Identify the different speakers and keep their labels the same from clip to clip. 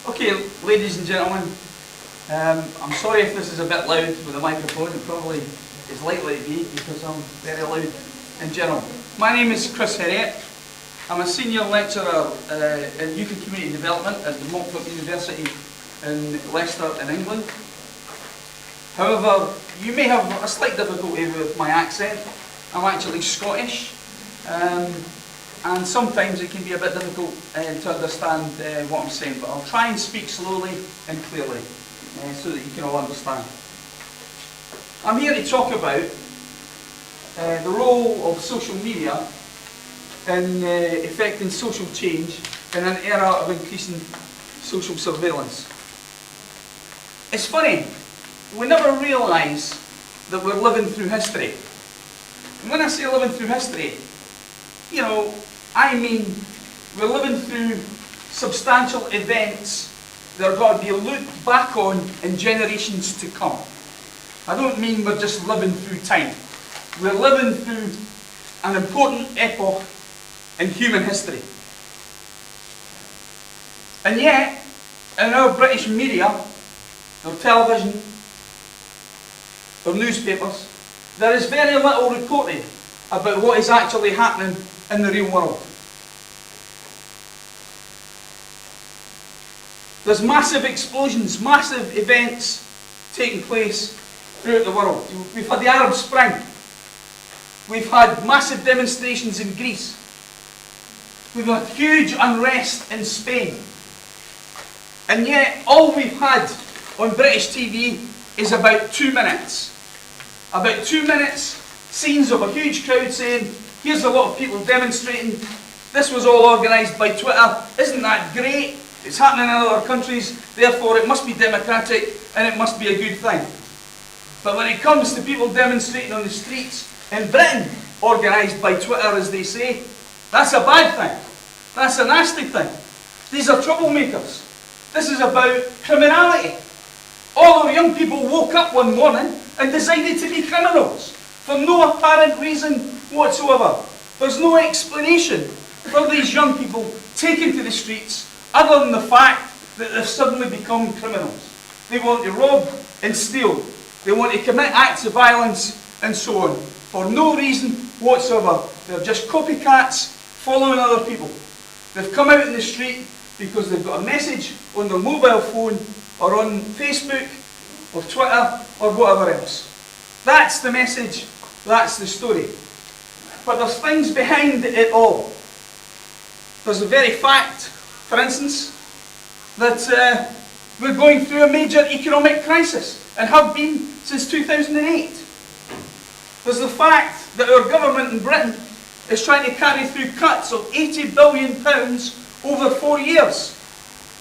Speaker 1: Okay, ladies and gentlemen, I'm sorry if this is a bit loud with the microphone. It probably is likely to be because I'm very loud in general. My name is Herriot. I'm a senior lecturer in youth and community development at the Moldova University in Leicester in England. However, you may have a slight difficulty with my accent. I'm actually Scottish, and sometimes it can be a bit difficult to understand what I'm saying, but I'll try and speak slowly and clearly so that you can all understand. I'm here to talk about the role of social media in effecting social change in an era of increasing social surveillance. It's funny, we never realise that we're living through history. And when I say living through history, you know, I mean we're living through substantial events that are going to be looked back on in generations to come. I don't mean we're just living through time. We're living through an important epoch in human history. And yet, in our British media, our television, our newspapers, there is very little reported about what is actually happening in the real world. There's massive explosions, massive events taking place throughout the world. We've had the Arab Spring. We've had massive demonstrations in Greece. We've had huge unrest in Spain. And yet, all we've had on British TV is about 2 minutes. About 2 minutes, scenes of a huge crowd saying, here's a lot of people demonstrating, this was all organised by Twitter, isn't that great? It's happening in other countries, therefore it must be democratic and it must be a good thing. But when it comes to people demonstrating on the streets in Britain, organised by Twitter as they say, that's a bad thing. That's a nasty thing. These are troublemakers. This is about criminality. All our young people woke up one morning and decided to be criminals for no apparent reason whatsoever. There's no explanation for these young people taken to the streets other than the fact that they've suddenly become criminals. They want to rob and steal. They want to commit acts of violence and so on for no reason whatsoever. They're just copycats following other people. They've come out in the street because they've got a message on their mobile phone or on Facebook or Twitter or whatever else. That's the message, that's the story. But there's things behind it all. There's the very fact, for instance, that we're going through a major economic crisis and have been since 2008. There's the fact that our government in Britain is trying to carry through cuts of £80 billion over 4 years,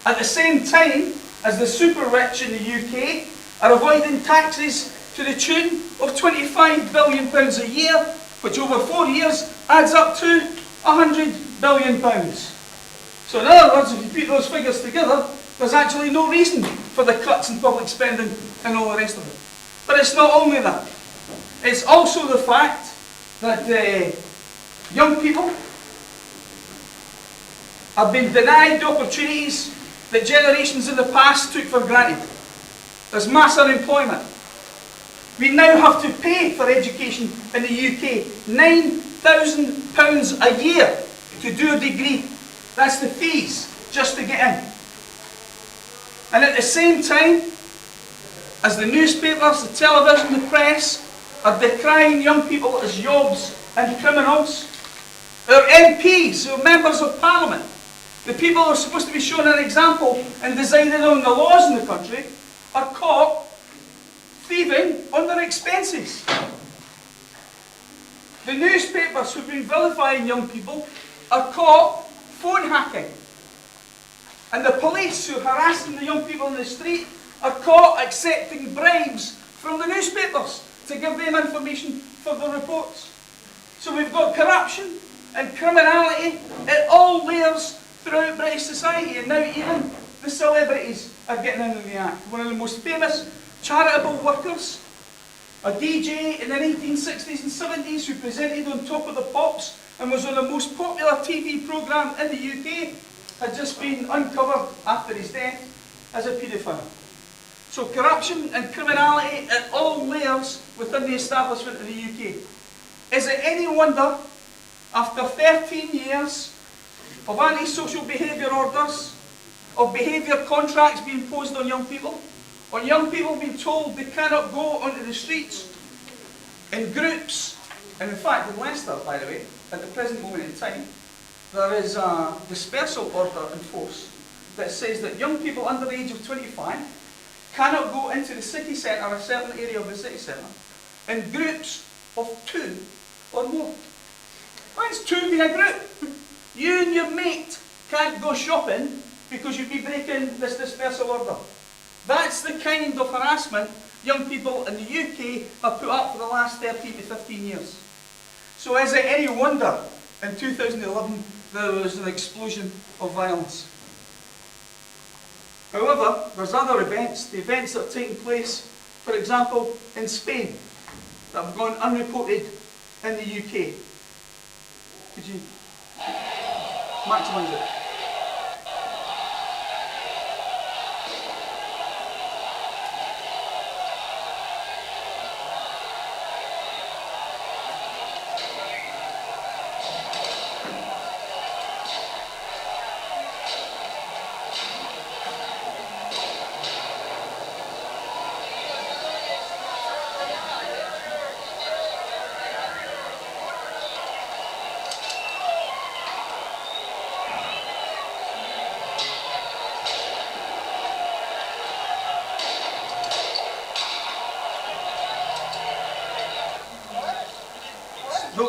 Speaker 1: at the same time as the super rich in the UK are avoiding taxes to the tune of £25 billion a year, which over 4 years adds up to £100 billion. So in other words, if you put those figures together, there's actually no reason for the cuts in public spending and all the rest of it. But it's not only that. It's also the fact that young people have been denied the opportunities that generations in the past took for granted. There's mass unemployment. We now have to pay for education in the UK £9,000 a year to do a degree. That's the fees just to get in. And at the same time, as the newspapers, the television, the press are decrying young people as yobs and criminals, our MPs, our members of Parliament, the people who are supposed to be shown an example and deciding on the laws in the country, are caught thieving on their expenses. The newspapers who've been vilifying young people are caught phone hacking. And the police who are harassing the young people in the street are caught accepting bribes from the newspapers to give them information for the reports. So we've got corruption and criminality at all layers throughout British society, and now even the celebrities are getting in on the act. One of the most famous charitable workers, a DJ in the 1960s and 70s who presented on Top of the Pops and was on the most popular TV programme in the UK, had just been uncovered after his death as a paedophile. So corruption and criminality at all layers within the establishment of the UK. Is it any wonder, after 13 years of antisocial behaviour orders, of behaviour contracts being imposed on young people being told they cannot go onto the streets in groups, and in fact in Leicester, by the way, at the present moment in time, there is a dispersal order in force that says that young people under the age of 25 cannot go into the city centre, a certain area of the city centre, in groups of 2 or more. Why's 2 being a group? You and your mate can't go shopping because you'd be breaking this dispersal order. That's the kind of harassment young people in the UK have put up for the last 13 to 15 years. So is it any wonder in 2011 there was an explosion of violence? However, there's other events, the events that have taken place, for example, in Spain, that have gone unreported in the UK. Could you maximise it?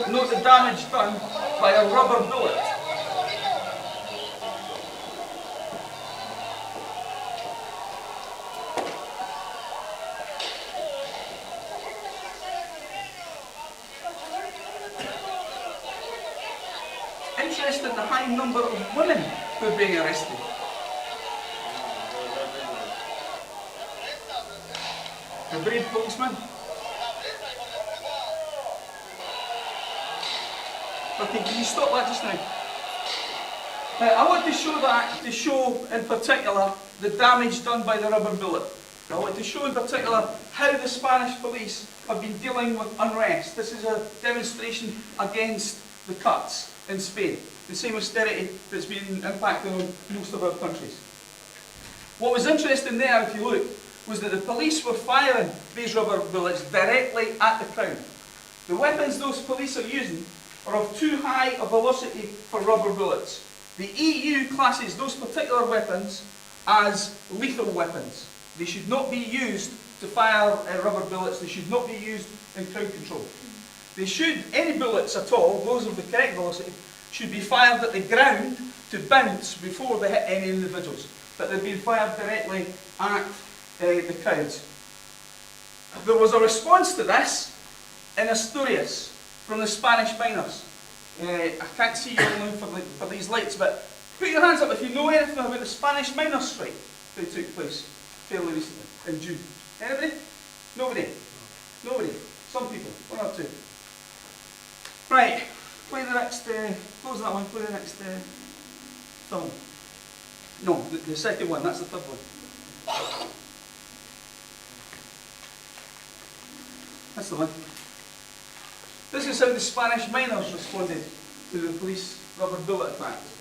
Speaker 1: Note the damage done by a rubber bullet. Interesting, the high number of women who are being arrested. The brave policeman. Okay, can you stop that just now? I want to show in particular the damage done by the rubber bullet. I want to show in particular how the Spanish police have been dealing with unrest. This is a demonstration against the cuts in Spain, the same austerity that's been impacting on most of our countries. What was interesting there, if you look, was that the police were firing these rubber bullets directly at the crowd. The weapons those police are using are of too high a velocity for rubber bullets. The EU classes those particular weapons as lethal weapons. They should not be used to fire rubber bullets. They should not be used in crowd control. They should, any bullets at all, those of the correct velocity, should be fired at the ground to bounce before they hit any individuals. But they've been fired directly at the crowds. There was a response to this in Asturias from the Spanish miners. I can't see you all for these lights, but put your hands up if you know anything about the Spanish miners' strike that took place fairly recently, in June. Anybody? Nobody? Nobody? Some people, 1 or 2. Right, play the next, close that one, play the next film. No, the second one, that's the third one. That's the one. This is how the Spanish miners responded to the police rubber bullet attacks.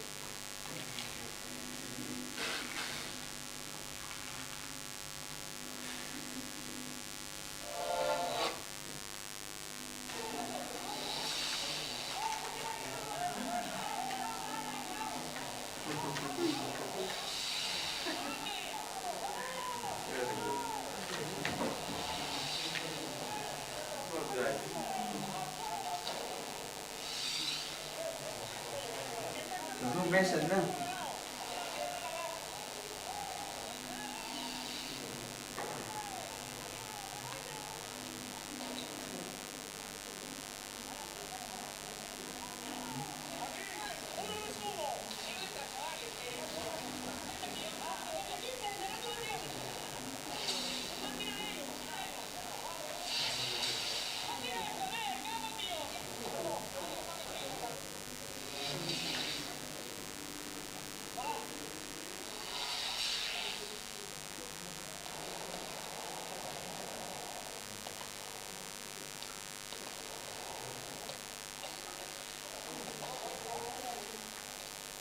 Speaker 1: There's no mess in there.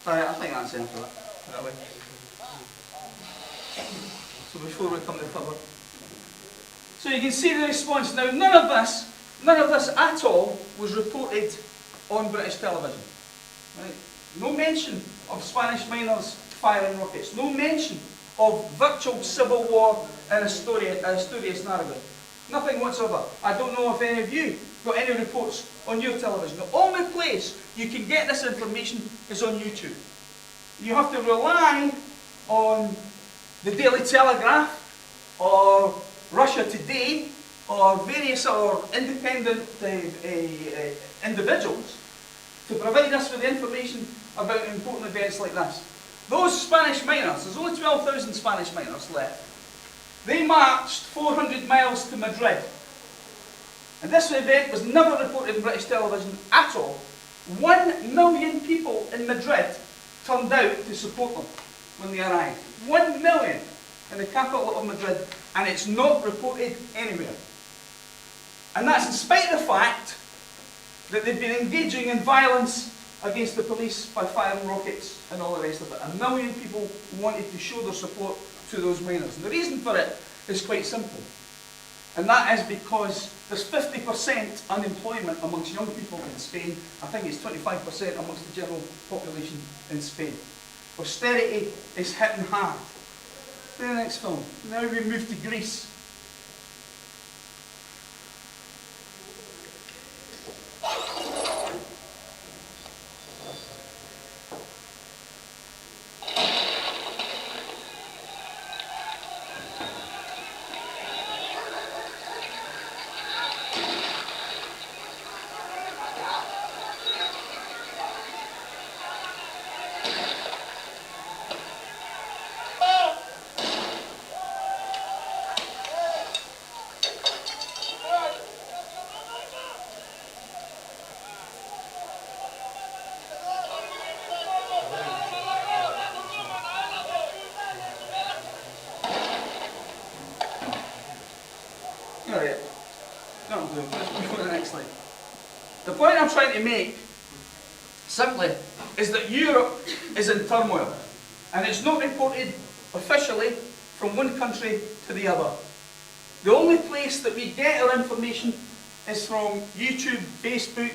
Speaker 1: I think that's enough of that. Really. So before we come to cover. So you can see the response. Now none of this at all was reported on British television. Right? No mention of Spanish miners firing rockets. No mention of virtual civil war in Asturias and Aragon. Nothing whatsoever. I don't know if any of you got any reports on your television. The only place you can get this information is on YouTube. You have to rely on the Daily Telegraph or Russia Today or various other independent individuals to provide us with information about important events like this. Those Spanish miners, there's only 12,000 Spanish miners left. They marched 400 miles to Madrid. And this event was never reported in British television at all. 1 million people in Madrid turned out to support them when they arrived. 1 million in the capital of Madrid, and it's not reported anywhere. And that's in spite of the fact that they've been engaging in violence against the police by firing rockets and all the rest of it. 1 million people wanted to show their support to those miners. And the reason for it is quite simple. And that is because there's 50% unemployment amongst young people in Spain. I think it's 25% amongst the general population in Spain. Austerity is hitting hard. The next film. Now we move to Greece. Herriot. That'll do. Let's move on to the next slide. The point I'm trying to make, simply, is that Europe is in turmoil. And it's not reported officially from one country to the other. The only place that we get our information is from YouTube, Facebook,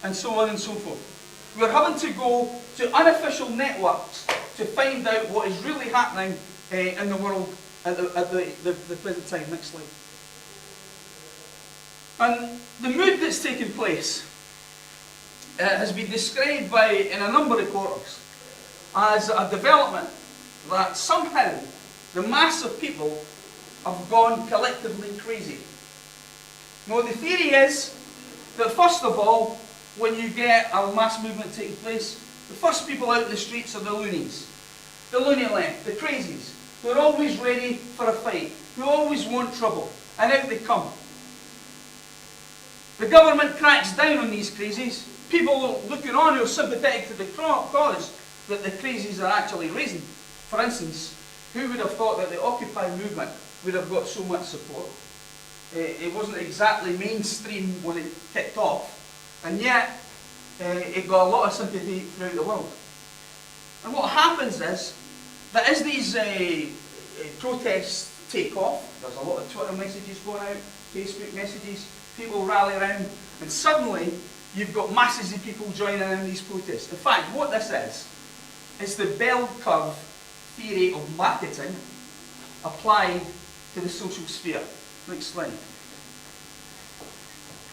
Speaker 1: and so on and so forth. We're having to go to unofficial networks to find out what is really happening in the world at the present time. Next slide. And the mood that's taken place has been described in a number of quarters as a development that somehow the mass of people have gone collectively crazy. Now the theory is that first of all, when you get a mass movement taking place, the first people out in the streets are the loonies. The loony left, the crazies, who are always ready for a fight, who always want trouble, and out they come. The government cracks down on these crazies. People looking on who are sympathetic to the cause that the crazies are actually raising. For instance, who would have thought that the Occupy movement would have got so much support? It wasn't exactly mainstream when it kicked off, and yet it got a lot of sympathy throughout the world. And what happens is that as these protests take off, there's a lot of Twitter messages going out, Facebook messages, people rally around, and suddenly you've got masses of people joining in these protests. In fact, what this is the bell curve theory of marketing applied to the social sphere. Next slide.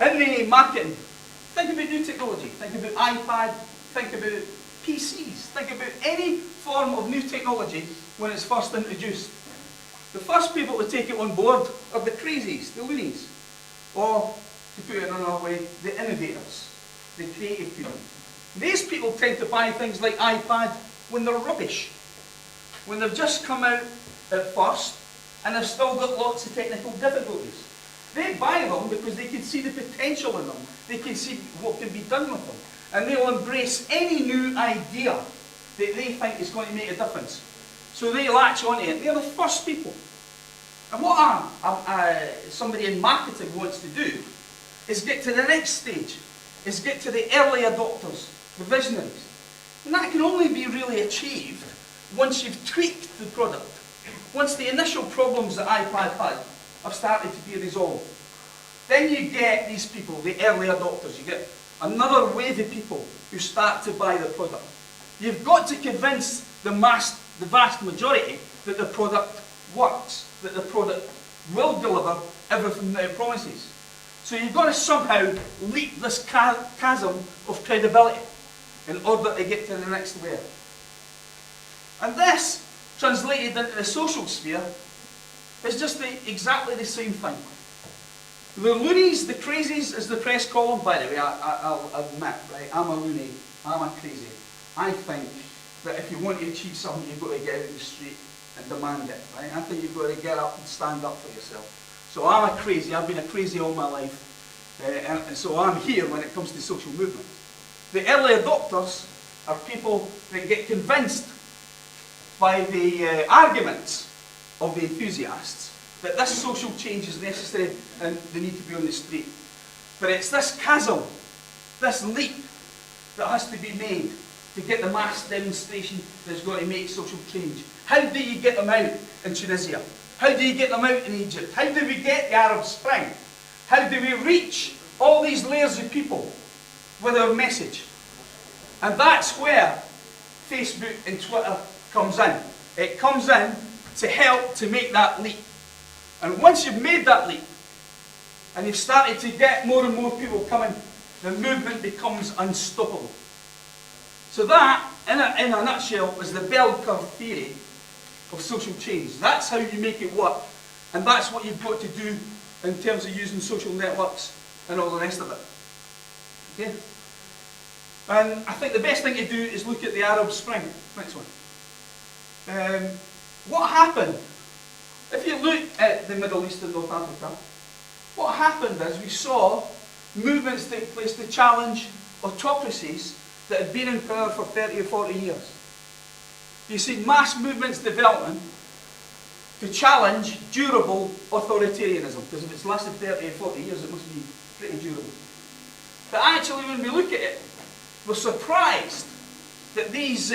Speaker 1: In the marketing, think about new technology, think about iPad, think about PCs, think about any form of new technology when it's first introduced. The first people to take it on board are the crazies, the loonies. Or, to put it another way, the innovators, the creative people. These people tend to buy things like iPad when they're rubbish, when they've just come out at first and they've still got lots of technical difficulties. They buy them because they can see the potential in them, they can see what can be done with them, and they'll embrace any new idea that they think is going to make a difference. So they latch onto it. They're the first people. And what somebody in marketing wants to do is get to the next stage, is get to the early adopters, the visionaries. And that can only be really achieved once you've tweaked the product. Once the initial problems that iPad had have started to be resolved. Then you get these people, the early adopters. You get another wave of people who start to buy the product. You've got to convince the vast majority that the product works, that the product will deliver everything that it promises. So you've got to somehow leap this chasm of credibility in order to get to the next layer. And this, translated into the social sphere, is just exactly the same thing. The loonies, the crazies, as the press call them, by the way, I'll admit, right, I'm a loony, I'm a crazy. I think that if you want to achieve something, you've got to get out in the street and demand it, right? I think you've got to get up and stand up for yourself. So I'm a crazy, I've been a crazy all my life, and so I'm here when it comes to social movement. The early adopters are people that get convinced by the arguments of the enthusiasts that this social change is necessary and they need to be on the street. But it's this chasm, this leap, that has to be made to get the mass demonstration that's going to make social change. How do you get them out in Tunisia? How do you get them out in Egypt? How do we get the Arab Spring? How do we reach all these layers of people with our message? And that's where Facebook and Twitter comes in. It comes in to help to make that leap. And once you've made that leap, and you've started to get more and more people coming, the movement becomes unstoppable. So that, in a nutshell, is the bell curve theory of social change. That's how you make it work. And that's what you've got to do in terms of using social networks and all the rest of it. Okay? And I think the best thing to do is look at the Arab Spring. Next one. What happened? If you look at the Middle East and North Africa, what happened is we saw movements take place to challenge autocracies that had been in power for 30 or 40 years. You see mass movements developing to challenge durable authoritarianism, because if it's lasted 30 or 40 years, it must be pretty durable. But actually, when we look at it, we're surprised that these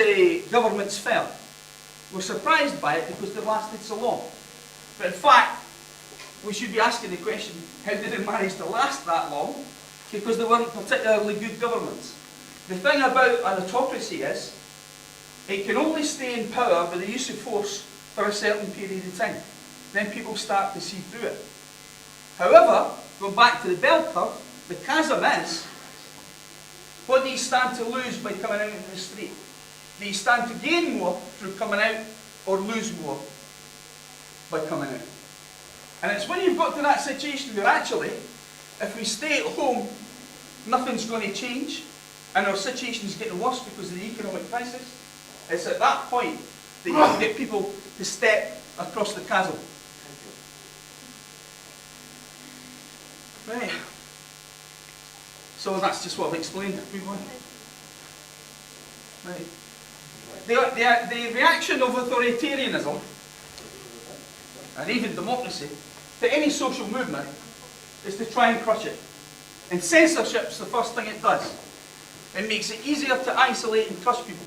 Speaker 1: governments fell. We're surprised by it because they lasted so long. But in fact, we should be asking the question, how did it manage to last that long? Because they weren't particularly good governments. The thing about an autocracy is, it can only stay in power with the use of force for a certain period of time. Then people start to see through it. However, going back to the bell curve, the chasm is, what do you stand to lose by coming out into the street? Do you stand to gain more through coming out, or lose more by coming out? And it's when you've got to that situation where actually, if we stay at home, nothing's going to change, and our situation's getting worse because of the economic crisis. It's at that point that you can get people to step across the chasm. Right. So that's just what I've explained. Right. The reaction of authoritarianism, and even democracy, to any social movement is to try and crush it. And censorship's the first thing it does. It makes it easier to isolate and crush people.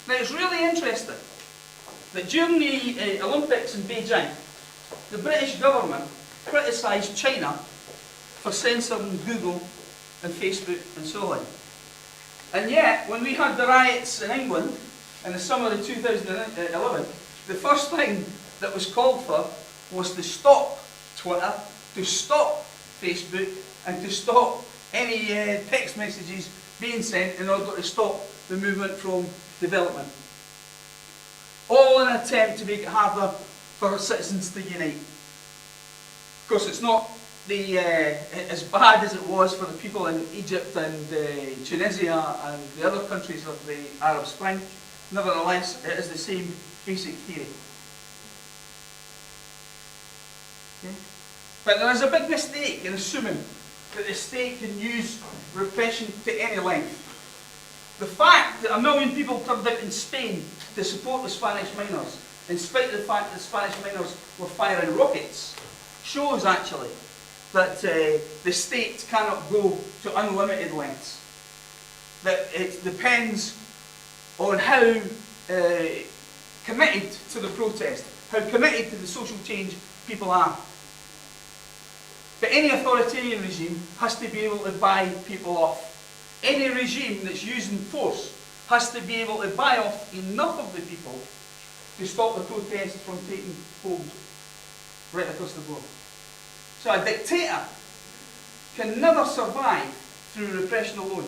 Speaker 1: Now it's really interesting that during the Olympics in Beijing, the British government criticised China for censoring Google and Facebook and so on. And yet, when we had the riots in England in the summer of 2011, the first thing that was called for was to stop Twitter, to stop Facebook, and to stop any text messages being sent in order to stop the movement from development. All in an attempt to make it harder for our citizens to unite. Of course, it's not as bad as it was for the people in Egypt and Tunisia and the other countries of the Arab Spring. Nevertheless, it is the same basic theory. Okay? But there is a big mistake in assuming that the state can use repression to any length. The fact that 1 million people turned out in Spain to support the Spanish miners, in spite of the fact that the Spanish miners were firing rockets, shows actually that the state cannot go to unlimited lengths. That it depends on how committed to the protest, how committed to the social change people are. But any authoritarian regime has to be able to buy people off. Any regime that's using force has to be able to buy off enough of the people to stop the protest from taking hold right across the board. So a dictator can never survive through repression alone.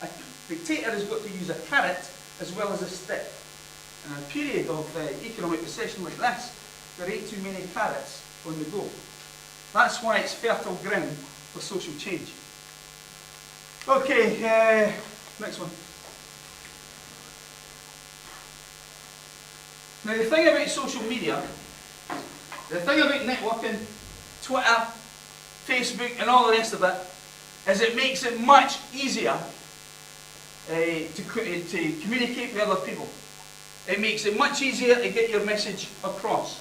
Speaker 1: A dictator has got to use a carrot as well as a stick. In a period of economic recession like this, there ain't too many carrots on the go. That's why it's fertile ground for social change. Okay, next one. Now the thing about social media, the thing about networking, Twitter, Facebook and all the rest of it, is it makes it much easier to communicate with other people. It makes it much easier to get your message across.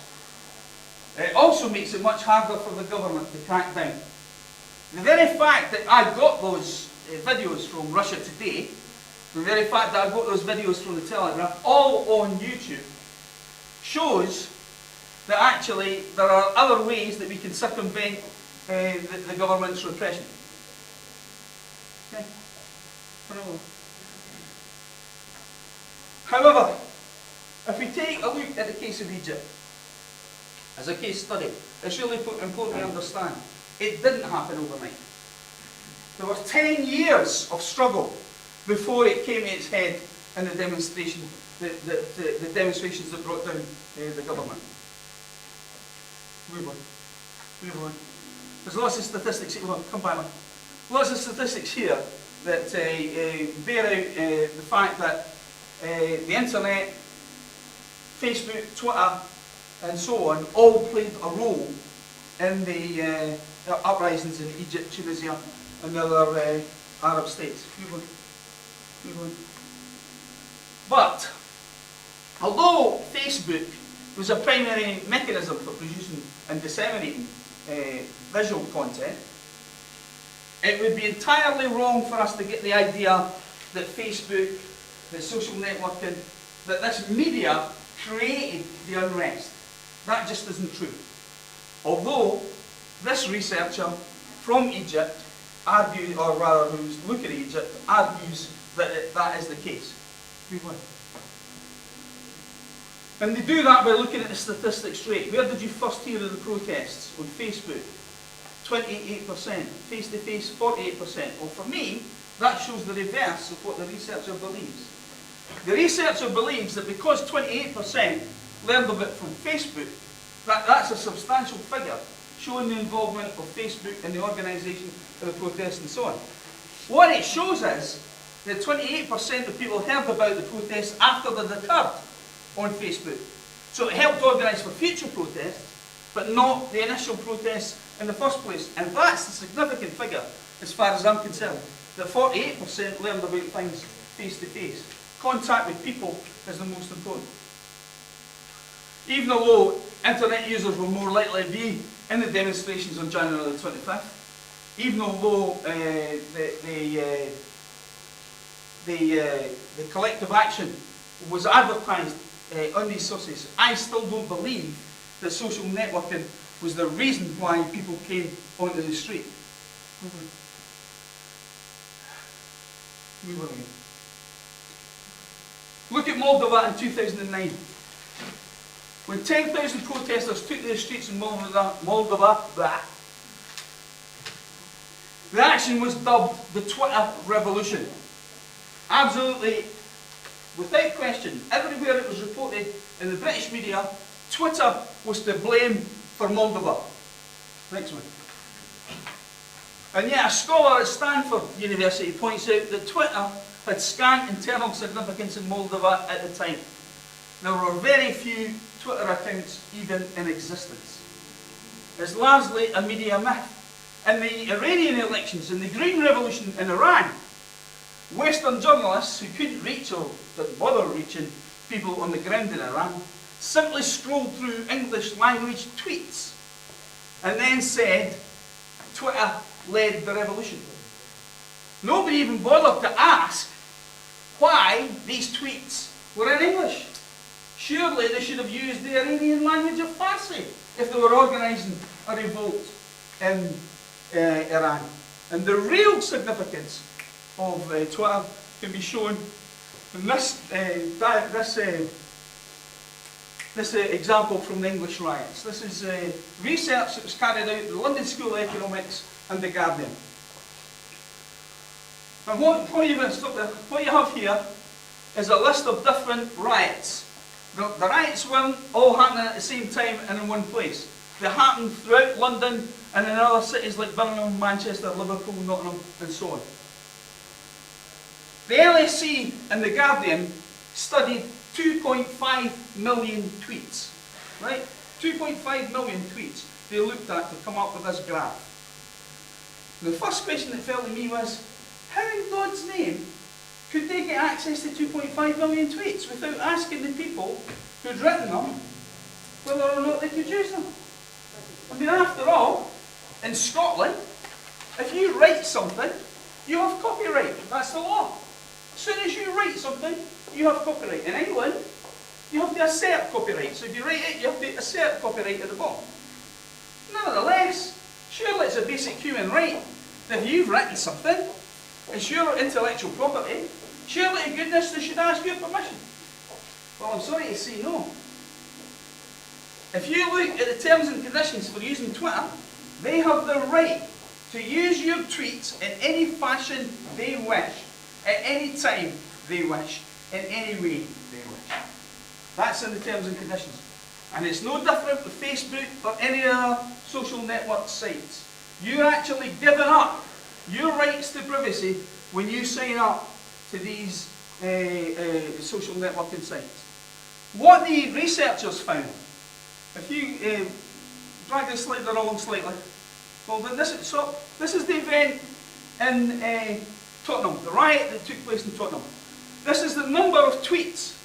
Speaker 1: It also makes it much harder for the government to crack down. The very fact that I got those videos from Russia Today, the very fact that I got those videos from the Telegraph, all on YouTube, shows that actually there are other ways that we can circumvent the government's repression. Okay. However, if we take a look at the case of Egypt as a case study, it's really important to understand it didn't happen overnight. There were 10 years of struggle before it came to its head in the demonstration, the demonstrations that brought down the government. Move on. Move on. There's lots of statistics here. Come back. Lots of statistics here that bear out the fact that the internet, Facebook, Twitter, and so on, all played a role in the uprisings in Egypt, Tunisia, and the other Arab states. Move on. Move on. But, although Facebook was a primary mechanism for producing and disseminating visual content, it would be entirely wrong for us to get the idea that Facebook, that social networking, that this media created the unrest. That just isn't true. Although this researcher from Egypt argues, or rather who's looking at Egypt, argues that that is the case. Move on. And they do that by looking at the statistics straight. Where did you first hear of the protests? On Facebook, 28%. Face-to-face, 48%. Well, for me, that shows the reverse of what the researcher believes. The researcher believes that because 28% learned of it from Facebook, that's a substantial figure, showing the involvement of Facebook in the organisation of the protests and so on. What it shows is that 28% of people heard about the protests after they'd occurred on Facebook. So it helped organise for future protests, but not the initial protests in the first place. And that's the significant figure, as far as I'm concerned, that 48% learned about things face to face. Contact with people is the most important. Even although internet users were more likely to be in the demonstrations on January the 25th, even although the collective action was advertised on these sources, I still don't believe that social networking was the reason why people came onto the street. Look at Moldova in 2009. When 10,000 protesters took to the streets in Moldova, the action was dubbed the Twitter Revolution. Absolutely, without question, everywhere it was reported in the British media, Twitter was to blame for Moldova. Next one. And yet a scholar at Stanford University points out that Twitter had scant internal significance in Moldova at the time. There were very few Twitter accounts even in existence. It's largely a media myth. In the Iranian elections and the Green Revolution in Iran, Western journalists who couldn't reach or didn't bother reaching people on the ground in Iran simply scrolled through English language tweets and then said Twitter led the revolution. Nobody even bothered to ask why these tweets were in English. Surely they should have used the Iranian language of Farsi if they were organising a revolt in Iran. And the real significance of Twitter can be shown in this example from the English riots. This is research that was carried out at the London School of Economics and The Guardian. And what you have here is a list of different riots. The riots weren't all happening at the same time and in one place. They happened throughout London and in other cities like Birmingham, Manchester, Liverpool, Nottingham, and so on. The LSE and The Guardian studied 2.5 million tweets. Right? 2.5 million tweets they looked at to come up with this graph. The first question that fell to me was, how in God's name could they get access to 2.5 million tweets without asking the people who'd written them whether or not they could use them? I mean, after all, in Scotland, if you write something, you have copyright. That's the law. As soon as you write something, you have copyright. In England, you have to assert copyright. So if you write it, you have to assert copyright at the bottom. Nevertheless, surely it's a basic human right that if you've written something, it's your intellectual property, surely to goodness they should ask your permission. Well, I'm sorry to say no. If you look at the terms and conditions for using Twitter, they have the right to use your tweets in any fashion they wish, at any time they wish, in any way they wish. That's in the terms and conditions. And it's no different with Facebook or any other social network sites. You're actually giving up your rights to privacy when you sign up to these social networking sites. What the researchers found, if you drag this slider along slightly, well, then this is the event in Tottenham, the riot that took place in Tottenham. This is the number of tweets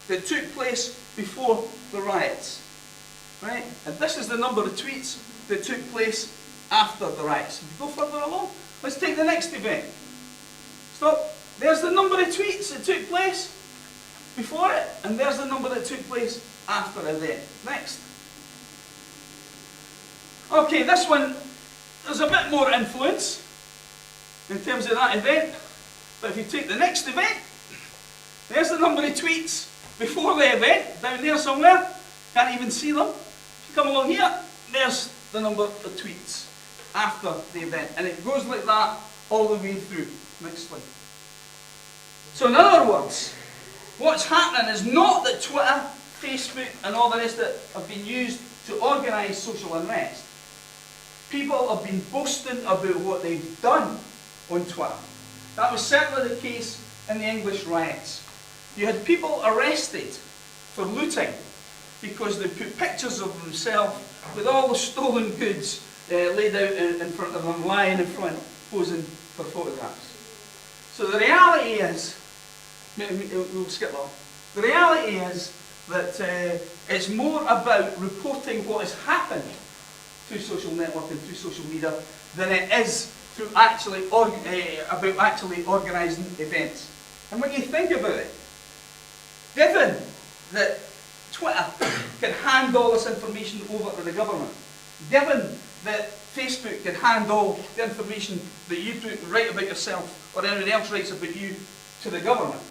Speaker 1: that took place before the riots, right? And this is the number of tweets that took place after the riots. If you go further along, let's take the next event. Stop. There's the number of tweets that took place before it, and there's the number that took place after the event. Next. Okay, this one, there's a bit more influence in terms of that event, but if you take the next event, there's the number of tweets before the event, down there somewhere, can't even see them. If you come along here, there's the number of tweets after the event, and it goes like that all the way through. Next slide. So in other words, what's happening is not that Twitter, Facebook and all the rest of it have been used to organise social unrest. People have been boasting about what they've done on Twitter. That was certainly the case in the English riots. You had people arrested for looting because they put pictures of themselves with all the stolen goods laid out in front of them, lying in front, posing for photographs. So the reality is, we'll skip on. The reality is that it's more about reporting what has happened through social networking, through social media, than it is through actually organising events. And when you think about it, given that Twitter can hand all this information over to the government, given that Facebook can hand all the information that you write about yourself or anyone else writes about you to the government,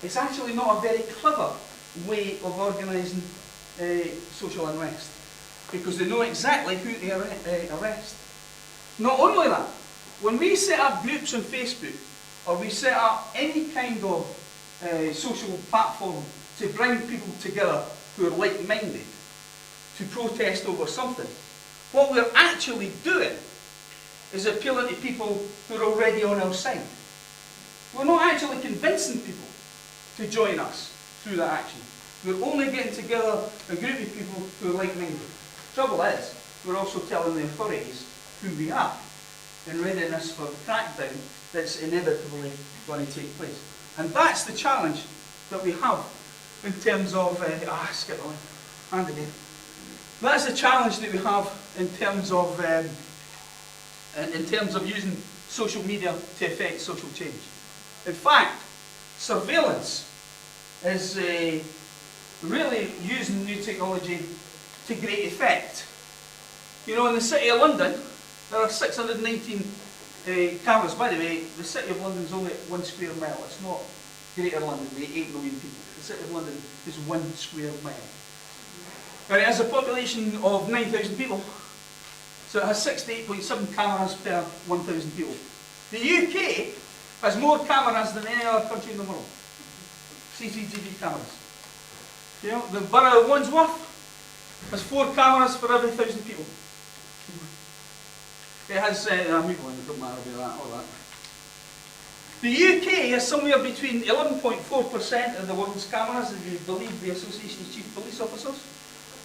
Speaker 1: it's actually not a very clever way of organising social unrest, because they know exactly who they arrest. Not only that, when we set up groups on Facebook, or we set up any kind of social platform to bring people together who are like-minded to protest over something, what we're actually doing is appealing to people who are already on our side. We're not actually convincing people to join us through that action. We're only getting together a group of people who are like-minded. Trouble is, we're also telling the authorities who we are in readiness for the crackdown that's inevitably going to take place. And that's the challenge that we have in terms of, skip the line, hand again. That's the challenge that we have in terms of using social media to effect social change. In fact, surveillance is really using new technology to great effect. You know, in the City of London, there are 619 cameras. By the way, the City of London is only 1 square mile. It's not Greater London, with 8 million people. The City of London is 1 square mile. And it has a population of 9,000 people. So it has 68.7 cameras per 1,000 people. The UK has more cameras than any other country in the world. CCTV cameras. You know, the borough of Wandsworth has 4 cameras for every 1,000 people. It has, it doesn't matter about that, all that. The UK has somewhere between 11.4% of the world's cameras, if you believe the Association of Chief Police Officers,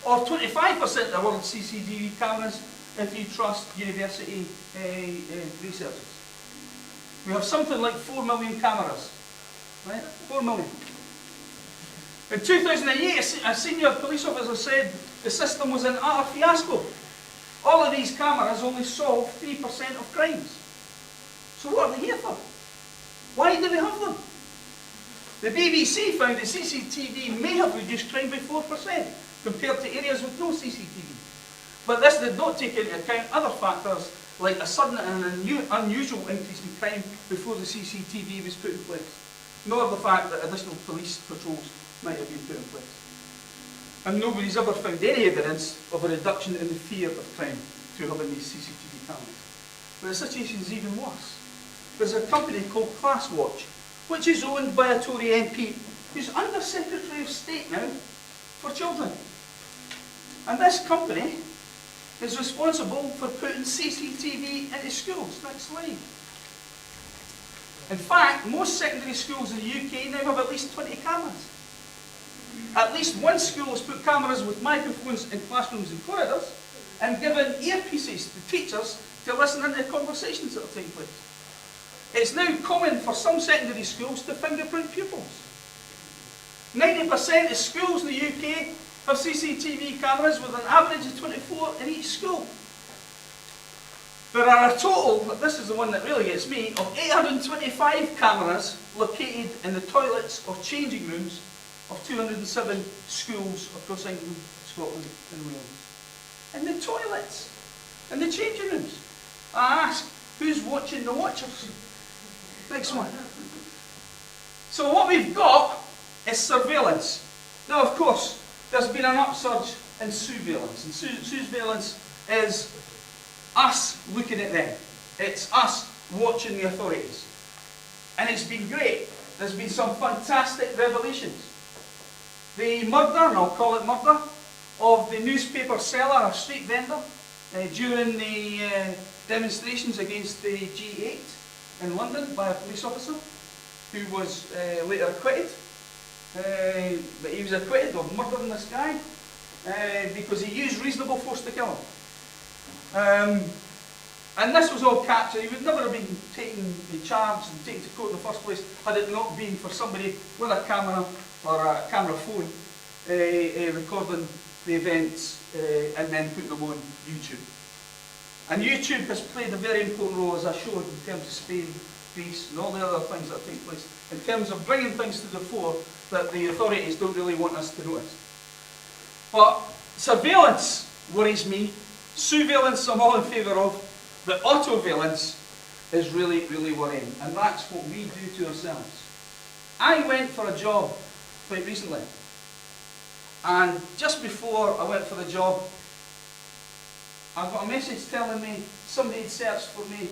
Speaker 1: or 25% of the world's CCTV cameras, if you trust university researchers. We have something like 4 million cameras, right? 4 million. In 2008, a senior police officer said the system was an utter fiasco. All of these cameras only solve 3% of crimes. So what are they here for? Why do we have them? The BBC found that CCTV may have reduced crime by 4% compared to areas with no CCTV. But this did not take into account other factors like a sudden and unusual increase in crime before the CCTV was put in place, nor the fact that additional police patrols might have been put in place. And nobody's ever found any evidence of a reduction in the fear of crime through having these CCTV cameras. But the situation is even worse. There's a company called ClassWatch, which is owned by a Tory MP who's Under Secretary of State now for children. And this company is responsible for putting CCTV into schools. Next slide. In fact, most secondary schools in the UK now have at least 20 cameras. At least one school has put cameras with microphones in classrooms and corridors and given earpieces to teachers to listen into conversations that are taking place. It's now common for some secondary schools to fingerprint pupils. 90% of schools in the UK have CCTV cameras with an average of 24 in each school. There are a total, this is the one that really gets me, of 825 cameras located in the toilets or changing rooms of 207 schools across England, Scotland and Wales. In the toilets, in the changing rooms. I ask, who's watching the watchers? Next one. So what we've got is surveillance. Now of course, there's been an upsurge in surveillance. And surveillance is us looking at them. It's us watching the authorities. And it's been great. There's been some fantastic revelations. The murder, and I'll call it murder, of the newspaper seller, a street vendor, during the demonstrations against the G8 in London by a police officer, who was later acquitted. But he was acquitted of murdering this guy because he used reasonable force to kill him. And this was all captured. He would never have been taken, charged and taken to court in the first place had it not been for somebody with a camera or a camera phone recording the events and then putting them on YouTube. And YouTube has played a very important role, as I showed, in terms of Spain, Greece and all the other things that are taking place, in terms of bringing things to the fore that the authorities don't really want us to notice. But surveillance worries me, surveillance I'm all in favour of, but autoveillance is really, really worrying, and that's what we do to ourselves. I went for a job quite recently, and just before I went for the job, I got a message telling me somebody had searched for me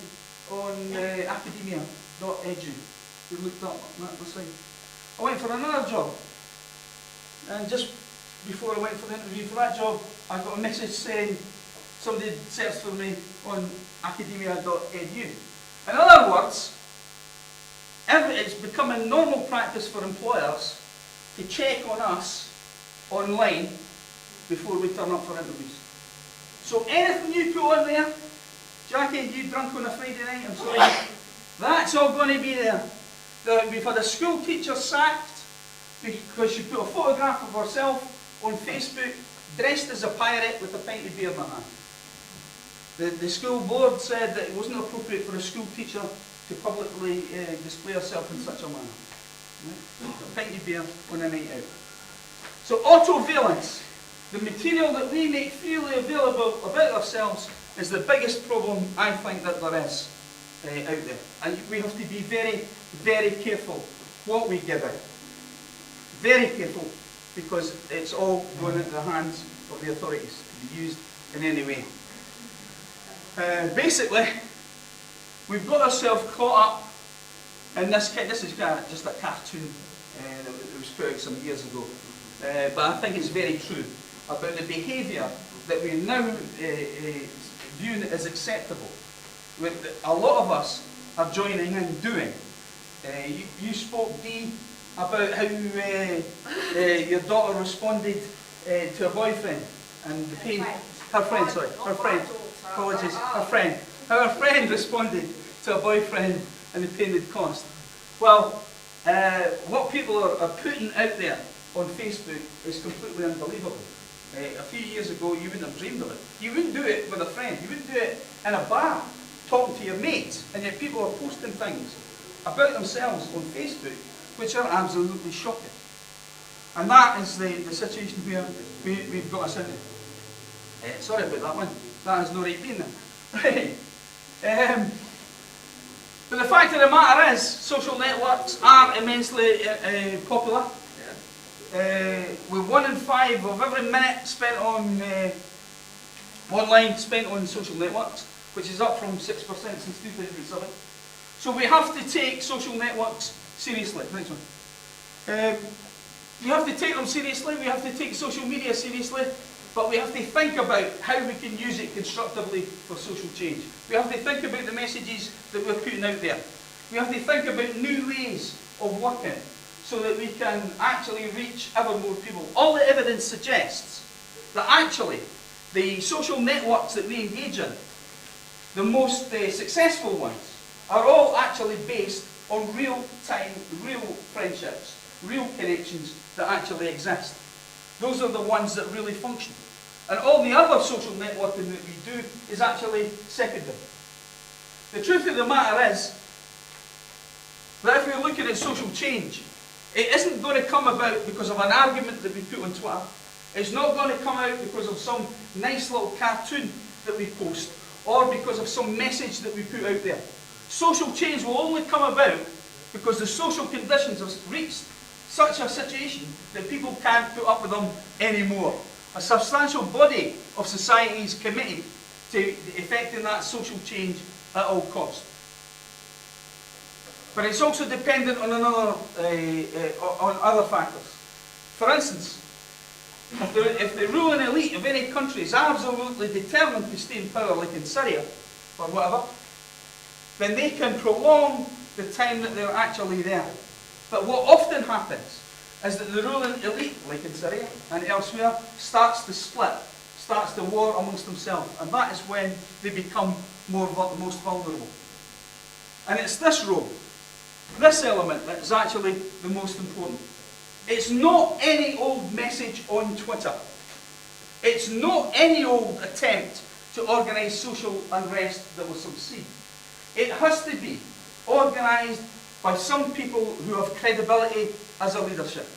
Speaker 1: on academia.edu. We looked up that site. I went for another job, and just before I went for the interview for that job, I got a message saying somebody had searched for me on academia.edu. In other words, it's becoming normal practice for employers to check on us online before we turn up for interviews. So anything you put on there, Jackie, you drunk on a Friday night, I'm sorry, that's all going to be there. We've had a school teacher sacked because she put a photograph of herself on Facebook dressed as a pirate with a pint of beer in her hand. The school board said that it wasn't appropriate for a school teacher to publicly display herself in such a manner. Right? A pint of beer on a night out. So autovalence, the material that we make freely available about ourselves, is the biggest problem I think that there is out there. And we have to be very, very careful what we give out. Very careful, because it's all going into the hands of the authorities to be used in any way. Basically, we've got ourselves caught up in this. This is just a cartoon that was put out some years ago, but I think it's very true about the behaviour that we now view as acceptable. A lot of us are joining in doing. You spoke, Dee, about how your daughter responded to a boyfriend and the pain. Her friend. Apologies, her friend. How her friend responded to a boyfriend and the pain it caused. Well, what people are putting out there on Facebook is completely unbelievable. A few years ago, you wouldn't have dreamed of it. You wouldn't do it with a friend. You wouldn't do it in a bar, talking to your mates, and yet people are posting things about themselves on Facebook which are absolutely shocking. And that is the situation where we've got us into. Sorry about that one. That has no right being there. Right. But the fact of the matter is, social networks are immensely popular. With 1 in 5 of every minute spent on online spent on social networks, which is up from 6% since 2007. So we have to take social networks seriously. Next one. We have to take them seriously, we have to take social media seriously, but we have to think about how we can use it constructively for social change. We have to think about the messages that we're putting out there. We have to think about new ways of working so that we can actually reach ever more people. All the evidence suggests that actually the social networks that we engage in, the most successful ones, are all actually based on real-time, real friendships, real connections that actually exist. Those are the ones that really function. And all the other social networking that we do is actually secondary. The truth of the matter is that if we're looking at social change, it isn't going to come about because of an argument that we put on Twitter. It's not going to come out because of some nice little cartoon that we post, or because of some message that we put out there. Social change will only come about because the social conditions have reached such a situation that people can't put up with them anymore. A substantial body of society is committed to effecting that social change at all costs. But it's also dependent on on other factors. For instance, if the ruling elite of any country is absolutely determined to stay in power, like in Syria or whatever, then they can prolong the time that they're actually there. But what often happens is that the ruling elite, like in Syria and elsewhere, starts to split, starts the war amongst themselves, and that is when they become most vulnerable. And it's this role, this element, that is actually the most important. It's not any old message on Twitter. It's not any old attempt to organise social unrest that will succeed. It has to be organised by some people who have credibility as a leadership.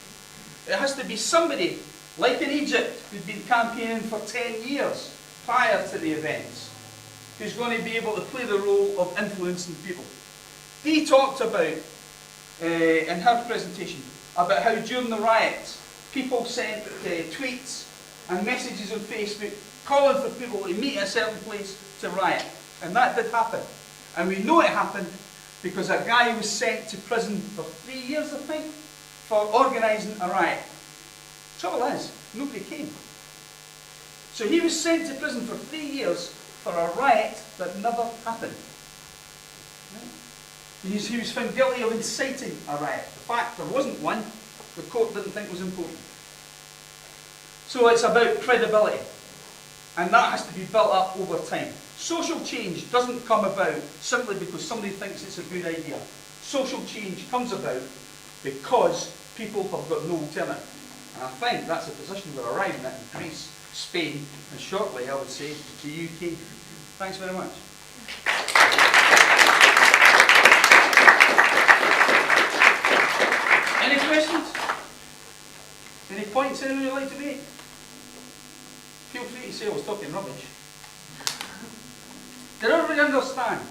Speaker 1: It has to be somebody, like in Egypt, who'd been campaigning for 10 years prior to the events, who's going to be able to play the role of influencing people. He talked about, in her presentation, about how during the riots, people sent tweets and messages on Facebook calling for people to meet at a certain place to riot. And that did happen. And we know it happened because a guy was sent to prison for 3 years, I think, for organising a riot. Trouble is, nobody came. So he was sent to prison for 3 years for a riot that never happened. He was found guilty of inciting a riot. The fact there wasn't one, the court didn't think was important. So it's about credibility. And that has to be built up over time. Social change doesn't come about simply because somebody thinks it's a good idea. Social change comes about because people have got no alternative. And I think that's the position we're arriving at in Greece, Spain, and shortly, I would say, the UK. Thanks very much. points anyone would like to make? Feel free to say I was talking rubbish. Did everybody understand?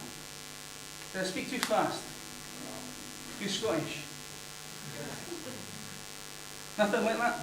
Speaker 1: Did I speak too fast? You Scottish? Nothing like that?